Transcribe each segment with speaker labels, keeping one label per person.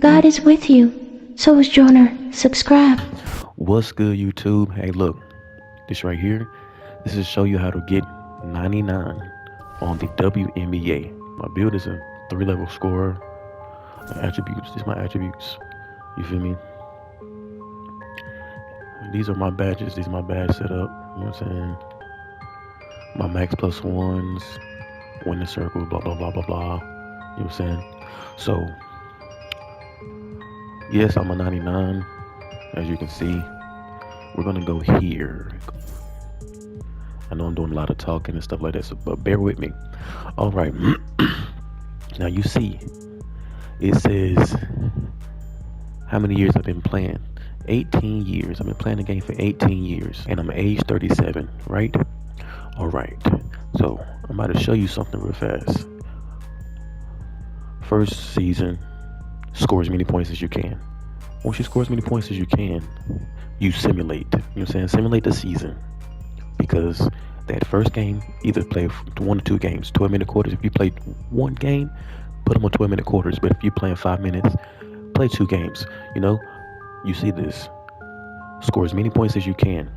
Speaker 1: God is with you. So is Joyner. Subscribe.
Speaker 2: What's good, YouTube? Hey, look, this right here, this is to show you how to get 99 on the WNBA. My build is a 3-level scorer. Attributes, these are my attributes. You feel me? These are my badges. These are my badge setup. You know what I'm saying? My max plus ones, win the circle, blah, blah, blah, blah, blah. You know what I'm saying? So, yes, I'm a 99. As you can see, we're going to go here. I know I'm doing a lot of talking and stuff like that, so, but bear with me. All right. Now, you see, it says how many years I've been playing. 18 years. I've been playing the game for 18 years, and I'm age 37, right? All right. So, I'm about to show you something real fast. First season, score as many points as you can. Once you score as many points as you can, you simulate. You know what I'm saying? Simulate the season. Because that first game, either play 1 or 2 games, 12-minute quarters. If you play one game, put them on 12-minute quarters. But if you're playing 5 minutes, play 2 games. You know, you see this. Score as many points as you can.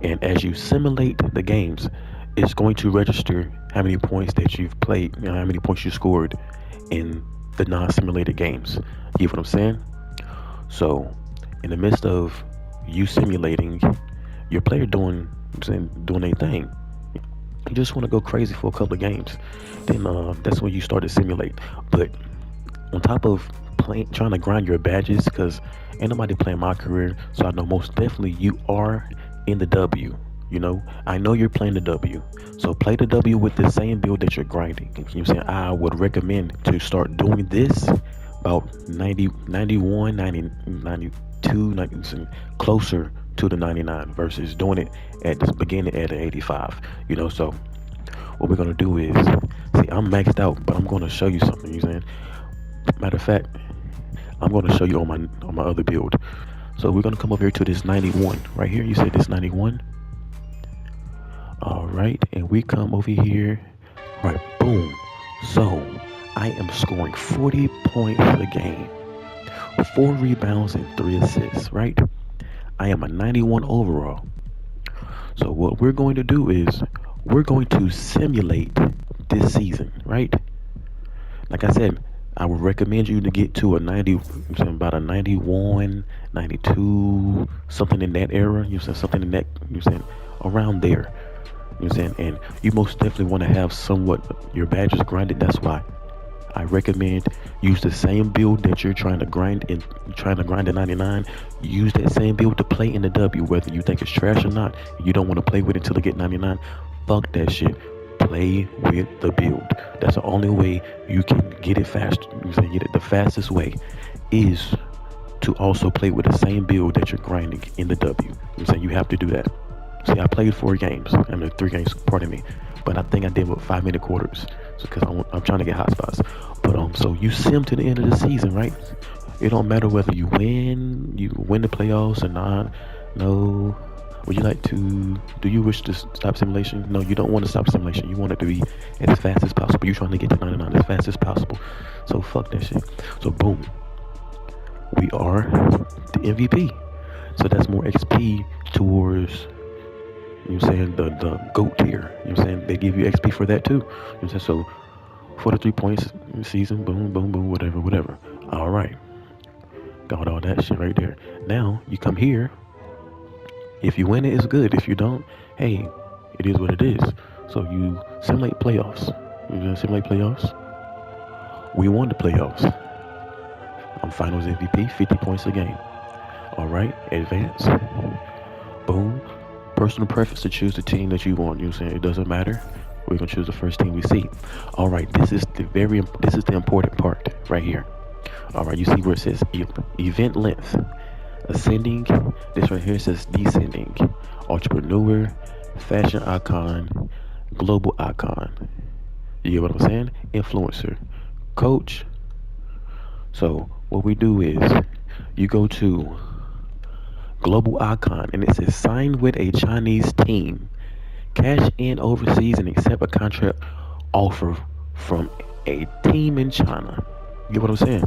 Speaker 2: And as you simulate the games, it's going to register how many points that you've played, you know, how many points you scored in the non-simulated games. You get what I'm saying? So, in the midst of you simulating, your player doing their thing, you just want to go crazy for a couple of games. Then that's when you start to simulate. But on top of trying to grind your badges, because ain't nobody playing my career, so I know most definitely you are in the W. You know, I know you're playing the W, so play the W with the same build that you're grinding. You know what I'm saying? I would recommend to start doing this about 90, 91, 90, 92, 90, closer to the 99 versus doing it at the beginning at the 85. You know, so what we're gonna do is, see, I'm maxed out, but I'm gonna show you something. You know what I'm saying? Matter of fact, I'm gonna show you on my other build. So we're gonna come over here to this 91 right here. You said this 91. All right, and we come over here. Right, boom. So I am scoring 40 points a game, 4 rebounds and 3 assists, right? I am a 91 overall. So what we're going to do is we're going to simulate this season, right? Like I said, I would recommend you to get to a 90, about a 91, 92, something in that era. You said something in that, you saying around there. You know what I'm saying? And you most definitely want to have somewhat your badges grinded. That's why I recommend use the same build that you're trying to grind in, trying to grind at 99. Use that same build to play in the W, whether you think it's trash or not. You don't want to play with it until it get 99. Fuck that shit. Play with the build. That's the only way you can get it fast. You say get it. The fastest way is to also play with the same build that you're grinding in the W. You say you have to do that. See, I played 4 games. I mean, 3 games, pardon me. But I think I did with 5-minute quarters. So, because I'm trying to get hot spots. But, so you sim to the end of the season, right? It don't matter whether you win the playoffs or not. No. Would you like to, do you wish to stop simulation? No, you don't want to stop simulation. You want it to be as fast as possible. You're trying to get to 99 as fast as possible. So, fuck that shit. So, boom. We are the MVP. So, that's more XP towards, you know what I'm saying, the GOAT tier. You know what I'm saying? They give you XP for that too. You know what I'm saying? So 43 points in the season, boom, boom, boom, whatever. All right. Got all that shit right there. Now you come here. If you win it, it's good. If you don't, hey, it is what it is. So you simulate playoffs. You know, simulate playoffs. We won the playoffs. I'm finals MVP, 50 points a game. All right, advance. Boom. Personal preference to choose the team that you want. You know what I'm saying? It doesn't matter. We're gonna choose the first team we see. All right, this is the important part right here. All right, you see where it says event length, ascending. This right here says descending. Entrepreneur, fashion icon, global icon. You get what I'm saying? Influencer, coach. So what we do is you go to global icon and it says sign with a Chinese team, cash in overseas and accept a contract offer from a team in China. You get what I'm saying?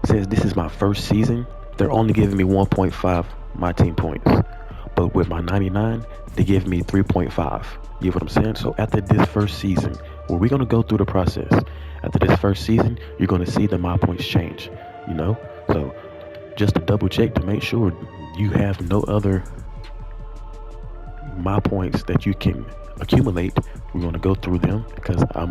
Speaker 2: since this is my first season, they're only giving me 1.5 my team points. But with my 99, they give me 3.5. You know what I'm saying? So after this first season, where we're gonna go through the process. After this first season, you're gonna see the my points change. You know? So just to double check to make sure you have no other my points that you can accumulate, we're going to go through them because I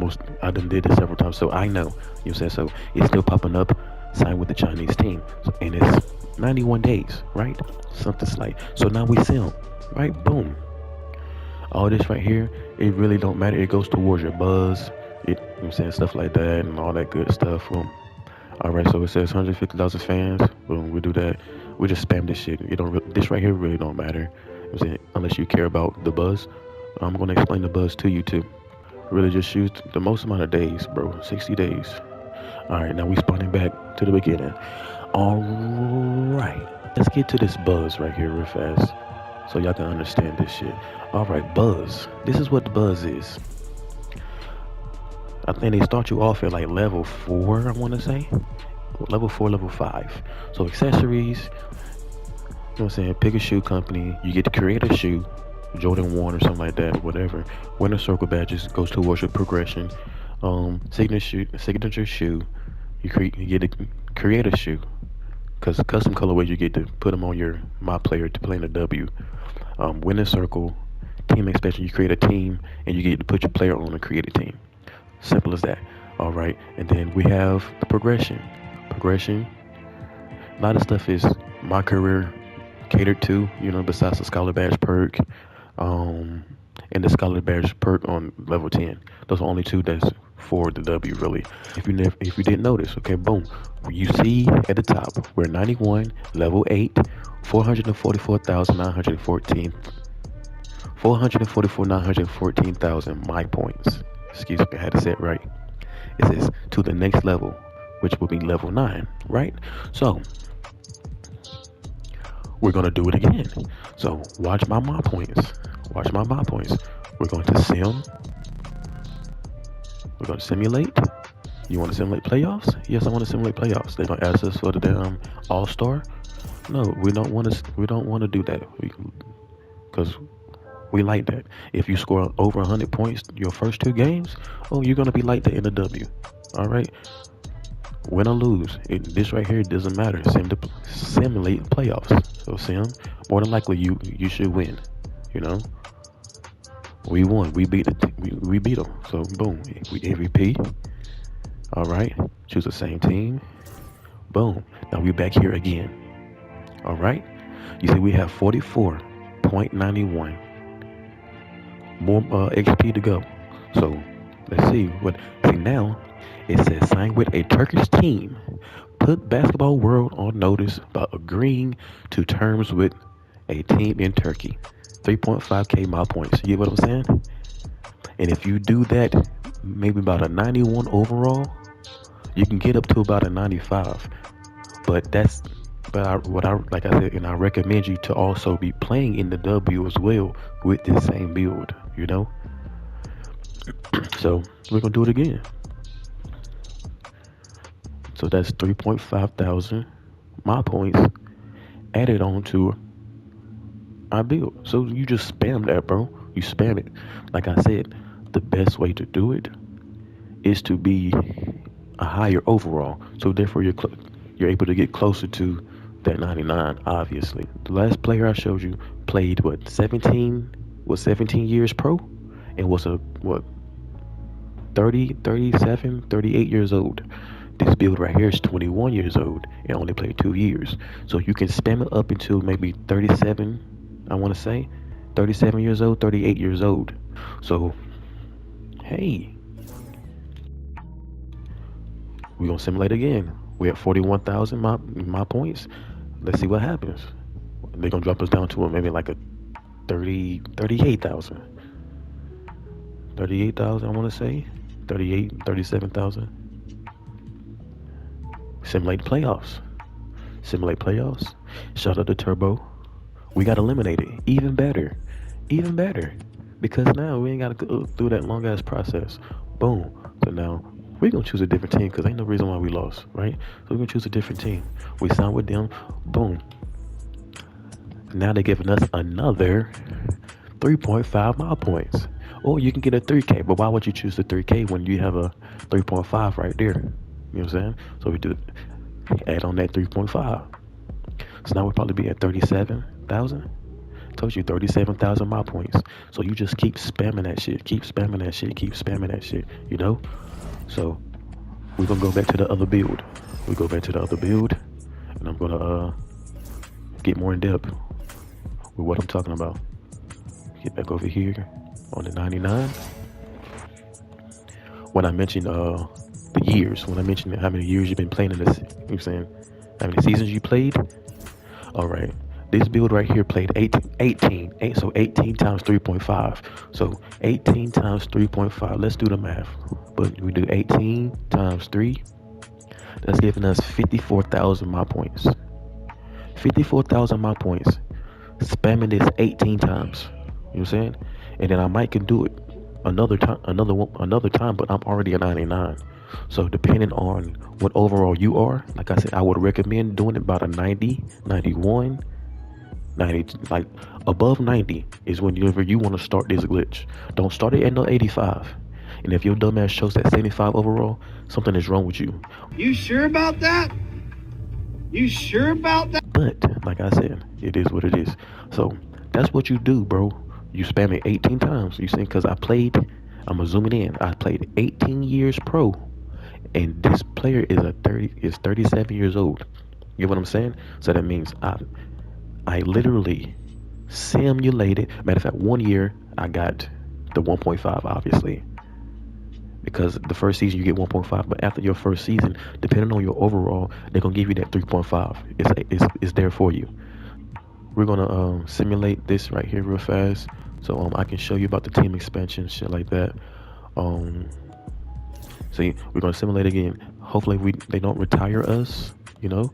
Speaker 2: done did this several times, so I know. You know what I'm saying? So it's still popping up, signed with the Chinese team, and it's 91 days, right? Something slight. So now we sim, right? Boom. All this right here, it really don't matter. It goes towards your buzz, you know what I'm saying, stuff like that and all that good stuff. Boom. All right, so it says 150,000 fans. Boom, we do that. We just spam this shit. This right here really don't matter, you know what I'm saying, unless you care about the buzz. I'm gonna explain the buzz to you too. Really just use the most amount of days, bro. 60 days. All right, now we spawning back to the beginning. All right, let's get to this buzz right here real fast so y'all can understand this shit. All right, buzz. This is what the buzz is. I think they start you off at like level 4, I want to say. Level 4, level 5. So accessories, you know what I'm saying, pick a shoe company. You get to create a shoe, Jordan 1 or something like that, whatever. Winner circle badges goes towards your progression. Signature shoe, you get to create a shoe. Because custom colorways, you get to put them on your my player to play in the W. Winner circle, team expansion, you create a team and you get to put your player on and create a team. Simple as that. All right, and then we have the progression. A lot of stuff is my career catered to, you know, besides the scholar badge perk, and the scholar badge perk on level 10. Those are only two that's for the W, really. If you didn't notice, okay, boom. You see at the top, we're 91, level 8, 444,914,000 my points. Excuse me, I had to say it right. It says to the next level, which will be level 9, right? So we're gonna do it again. So watch my points. We're going to sim. We're gonna simulate. You want to simulate playoffs? Yes, I want to simulate playoffs. They're gonna ask us for the damn all-star. No, we don't want to do that because we like that. If you score over 100 points your first 2 games, oh, you're gonna be like that in the W. All right. Win or lose, this right here doesn't matter. Simulate playoffs. So sim, more than likely you should win. You know, we won. We beat them. So boom, we MVP. All right, choose the same team. Boom. Now we back here again. All right. You see we have 44.91 more XP to go. So let's see now. It says sign with a Turkish team. Put basketball world on notice by agreeing to terms with a team in Turkey. 3.5k my points. You get what I'm saying? And if you do that, maybe about a 91 overall, you can get up to about a 95. But like I said, and I recommend you to also be playing in the W as well with this same build, you know? So we're gonna do it again. So that's 3,500 my points added on to our build. So you just spam that, bro. You spam it. Like I said, the best way to do it is to be a higher overall. So therefore, you're able to get closer to that 99. Obviously, the last player I showed you played 17 years pro, and was 38 years old. This build right here is 21 years old and only played 2 years. So you can spam it up until maybe 37, I want to say. 37 years old, 38 years old. So, hey. We're going to simulate again. We're at 41,000 my points. Let's see what happens. They're going to drop us down to maybe like a 38,000. 38,000, I want to say. 37,000. Simulate playoffs. Shout out to Turbo. We got eliminated. Even better. Because now we ain't got to go through that long ass process. Boom. So now We're gonna choose a different team because ain't no reason why we lost, right? So we're gonna choose a different team. We signed with them, boom. Now they're giving us another 3.5 mile points. Or you can get a 3K, but why would you choose the 3K when you have a 3.5 right there? You know what I'm saying? So we do add on that 3.5. So now we'll probably be at 37,000. Told you 37,000 mile points. So you just keep spamming that shit, keep spamming that shit, keep spamming that shit, you know? So we're gonna go back to the other build. We go back to the other build, and I'm gonna get more in depth with what I'm talking about. Get back over here on the 99. When I mentioned the years, when I mentioned how many years you've been playing in this, you know what I'm saying? How many seasons you played? All right. This build right here played 18, so 18 times 3.5. So 18 times 3.5. Let's do the math. But we do 18 times 3. That's giving us 54,000 my points. 54,000 my points. Spamming this 18 times. You know what I'm saying? And then I might can do it another time, but I'm already at 99. So depending on what overall you are, like I said, I would recommend doing it about a 90, 91, 90, like above 90 is whenever you want to start this glitch. Don't start it at no 85. And if your dumbass shows that 75 overall, something is wrong with you.
Speaker 3: You sure about that? You sure about that?
Speaker 2: But like I said, it is what it is. So that's what you do, bro. You spam it 18 times. You saying because I'm gonna zoom it in. I played 18 years pro, and this player is 37 years old. You know what I'm saying? So that means I literally simulated. Matter of fact, 1 year I got the 1.5, obviously, because the first season you get 1.5, but after your first season, depending on your overall, they're gonna give you that 3.5. It's there for you. We're gonna simulate this right here real fast, so I can show you about the team expansion, shit like that. See, we're gonna simulate again. Hopefully they don't retire us, you know,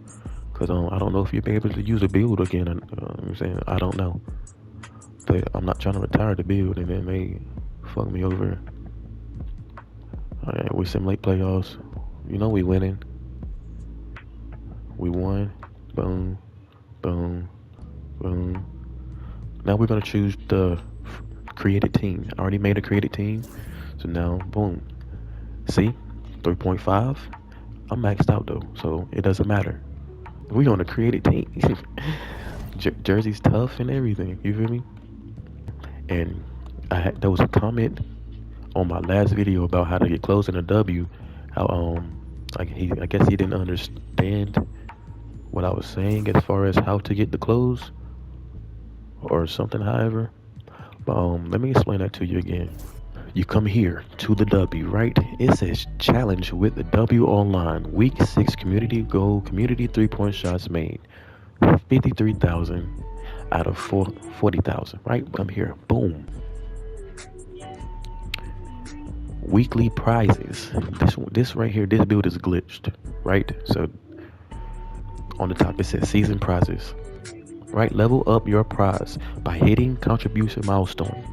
Speaker 2: because I don't know if you'll be able to use a build again. You know what I'm saying? I don't know, but I'm not trying to retire the build and then they fuck me over. All right, we simulate playoffs. You know we winning. We won. Boom, boom, boom. Now we're gonna choose the created team. I already made a created team, so now boom. See, 3.5. I'm maxed out though, so it doesn't matter. We on a created team. Jersey's tough and everything. You feel me? And there was a comment on my last video about how to get close in a W. How I guess he didn't understand what I was saying as far as how to get the close or something. However, but let me explain that to you again. You come here to the W, right? It says challenge with the W online. Week 6 community goal, community 3-point shots made. 53,000 out of 40,000, right? Come here, boom. Weekly prizes. This right here, this build is glitched, right? So on the top it says season prizes, right? Level up your prize by hitting contribution milestones.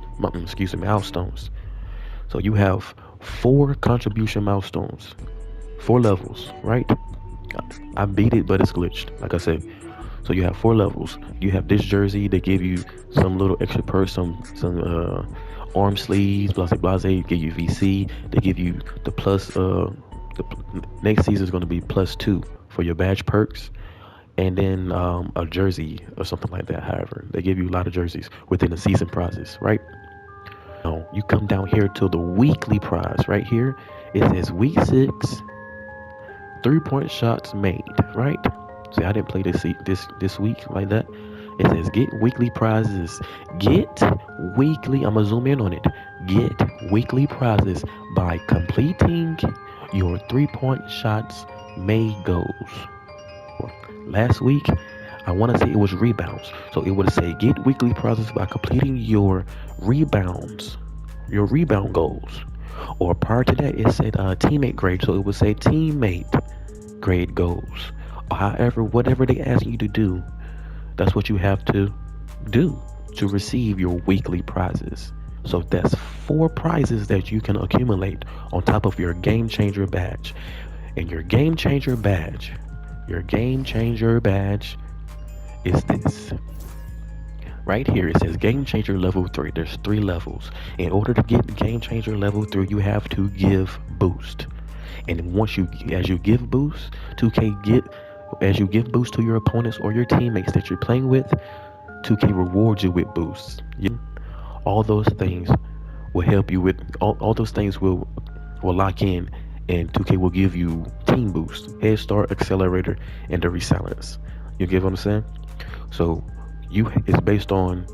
Speaker 2: So you have 4 contribution milestones, 4 levels, right? I beat it, but it's glitched, like I said. So you have 4 levels. You have this jersey. They give you some little extra perks, some arm sleeves, blase. Give you VC. They give you the plus. The next season is going to be +2 for your badge perks, and then a jersey or something like that. However, they give you a lot of jerseys within the season prizes, right? Now you come down here to the weekly prize right here. It says week 6, 3-point shots made, right? See, I didn't play this week like that. It says get weekly prizes. Get weekly. I'm gonna zoom in on it. Get weekly prizes by completing your 3-point shots made goals. Last week, I want to say it was rebounds. So it would say get weekly prizes by completing your rebounds, your rebound goals. Or prior to that, it said teammate grade. So it would say teammate grade goals. However, whatever they ask you to do, that's what you have to do to receive your weekly prizes. So that's 4 prizes that you can accumulate on top of your game changer badge. And your game changer badge is this. Right here it says game changer level 3. There's 3 levels. In order to get the game changer level 3, you have to give boost. And as you give boost, as you give boost to your opponents or your teammates that you're playing with, 2K rewards you with boosts. All those things will help you with all those things will lock in, and 2K will give you team boost, head start, accelerator, and the resilence. You get what I'm saying? So it's based on,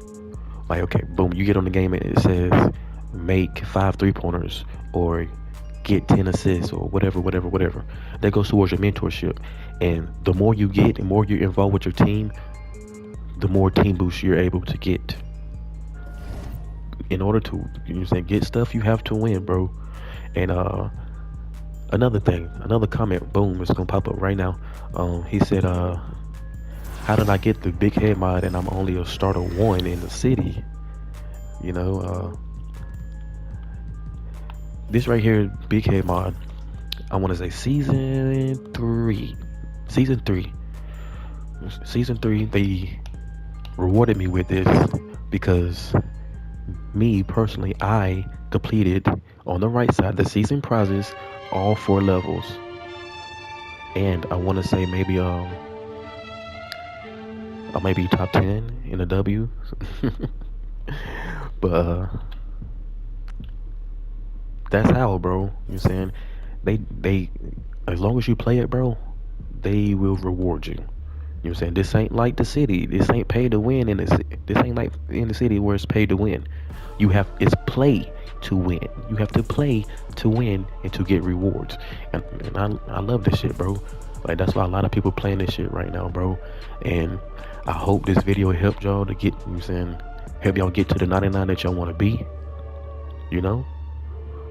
Speaker 2: like, okay, boom, you get on the game and it says make 5 3-pointers or get 10 assists or whatever. That goes towards your mentorship. And the more you get and more you're involved with your team, the more team boosts you're able to get. In order to get stuff, you have to win, bro. And another comment, boom, it's gonna pop up right now. He said, how did I get the big head mod and I'm only a starter 1 in the city? This right here, big head mod, I want to say season 3, they rewarded me with this because me personally, I completed on the right side the season prizes, all 4 levels, and I want to say maybe top 10 in a W. But that's how, bro. You know what I'm saying? They as long as you play it, bro, they will reward you. You know what I'm saying? This ain't like the city. This ain't pay to win this ain't like in the city where it's pay to win. It's play to win. You have to play to win and to get rewards. And I love this shit, bro. Like, that's why a lot of people playing this shit right now, bro. And I hope this video helped y'all to get, you know what I'm saying, help y'all get to the 99 that y'all want to be.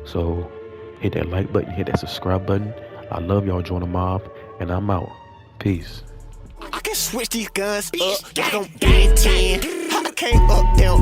Speaker 2: So hit that like button, hit that subscribe button. I love y'all. Join the mob, and I'm out. Peace.
Speaker 4: I can switch these guns up, got them gang 10. I can't up, down.